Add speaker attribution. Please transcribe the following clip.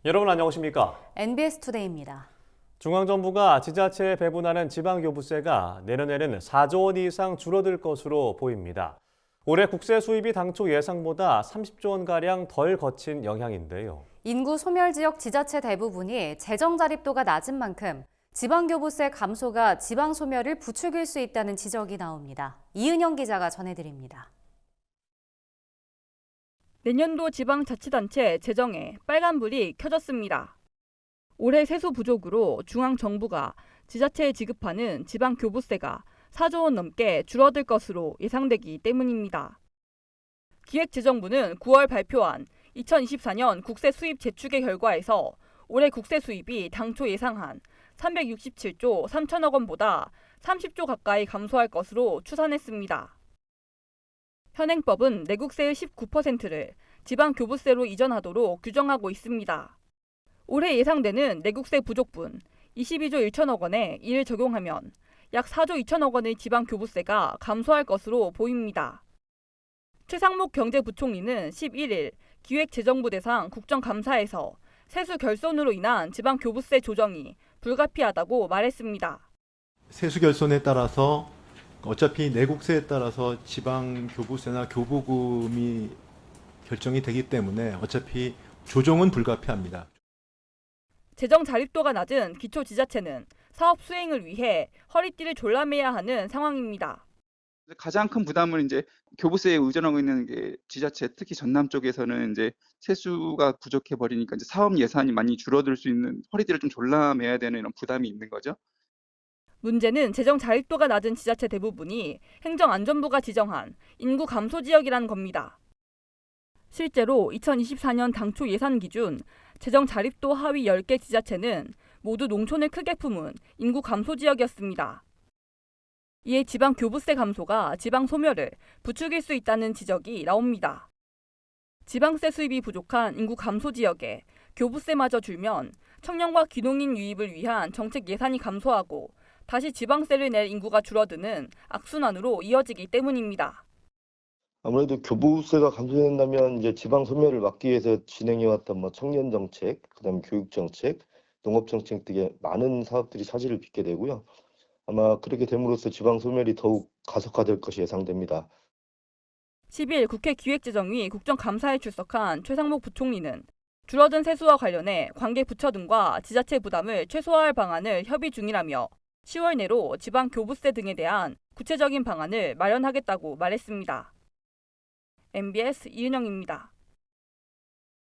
Speaker 1: 여러분 안녕하십니까?
Speaker 2: NBS 투데이입니다.
Speaker 1: 중앙정부가 지자체에 배분하는 지방교부세가 내년에는 4조 원 이상 줄어들 것으로 보입니다. 올해 국세 수입이 당초 예상보다 30조 원가량 덜 거친 영향인데요.
Speaker 2: 인구 소멸 지역 지자체 대부분이 재정 자립도가 낮은 만큼 지방교부세 감소가 지방 소멸을 부추길 수 있다는 지적이 나옵니다. 이은영 기자가 전해드립니다.
Speaker 3: 내년도 지방자치단체 재정에 빨간불이 켜졌습니다. 올해 세수 부족으로 중앙정부가 지자체에 지급하는 지방교부세가 4조 원 넘게 줄어들 것으로 예상되기 때문입니다. 기획재정부는 9월 발표한 2024년 국세 수입 제축의 결과에서 올해 국세 수입이 당초 예상한 367조 3천억 원보다 30조 가까이 감소할 것으로 추산했습니다. 현행법은 내국세의 19%를 지방교부세로 이전하도록 규정하고 있습니다. 올해 예상되는 내국세 부족분 22조 1천억 원에 이를 적용하면 약 4조 2천억 원의 지방교부세가 감소할 것으로 보입니다. 최상목 경제부총리는 11일 기획재정부 대상 국정감사에서 세수 결손으로 인한 지방교부세 조정이 불가피하다고 말했습니다.
Speaker 4: 세수 결손에 따라서 어차피 내국세에 따라서 지방교부세나 교부금이 결정이 되기 때문에 어차피 조정은 불가피합니다.
Speaker 3: 재정 자립도가 낮은 기초지자체는 사업 수행을 위해 허리띠를 졸라매야 하는 상황입니다.
Speaker 5: 가장 큰 부담을 이제 교부세에 의존하고 있는 게 지자체, 특히 전남 쪽에서는 이제 세수가 부족해 버리니까 이제 사업 예산이 많이 줄어들 수 있는 허리띠를 좀 졸라매야 되는 이런 부담이 있는 거죠.
Speaker 3: 문제는 재정 자립도가 낮은 지자체 대부분이 행정안전부가 지정한 인구 감소 지역이라는 겁니다. 실제로 2024년 당초 예산 기준 재정 자립도 하위 10개 지자체는 모두 농촌을 크게 품은 인구 감소 지역이었습니다. 이에 지방 교부세 감소가 지방 소멸을 부추길 수 있다는 지적이 나옵니다. 지방세 수입이 부족한 인구 감소 지역에 교부세마저 줄면 청년과 귀농인 유입을 위한 정책 예산이 감소하고 다시 지방세를 낼 인구가 줄어드는 악순환으로 이어지기 때문입니다.
Speaker 6: 아무래도 교부세가 감소된다면 이제 지방 소멸을 막기 위해서 진행해왔던 청년 정책, 그다음에 교육 정책, 농업 정책 등의 많은 사업들이 차질을 빚게 되고요. 아마 그렇게 됨으로써 지방 소멸이 더욱 가속화될 것이 예상됩니다.
Speaker 3: 10일 국회 기획재정위 국정감사에 출석한 최상목 부총리는 줄어든 세수와 관련해 관계 부처 등과 지자체 부담을 최소화할 방안을 협의 중이라며 10월 내로 지방 교부세 등에 대한 구체적인 방안을 마련하겠다고 말했습니다. MBS 이은영입니다.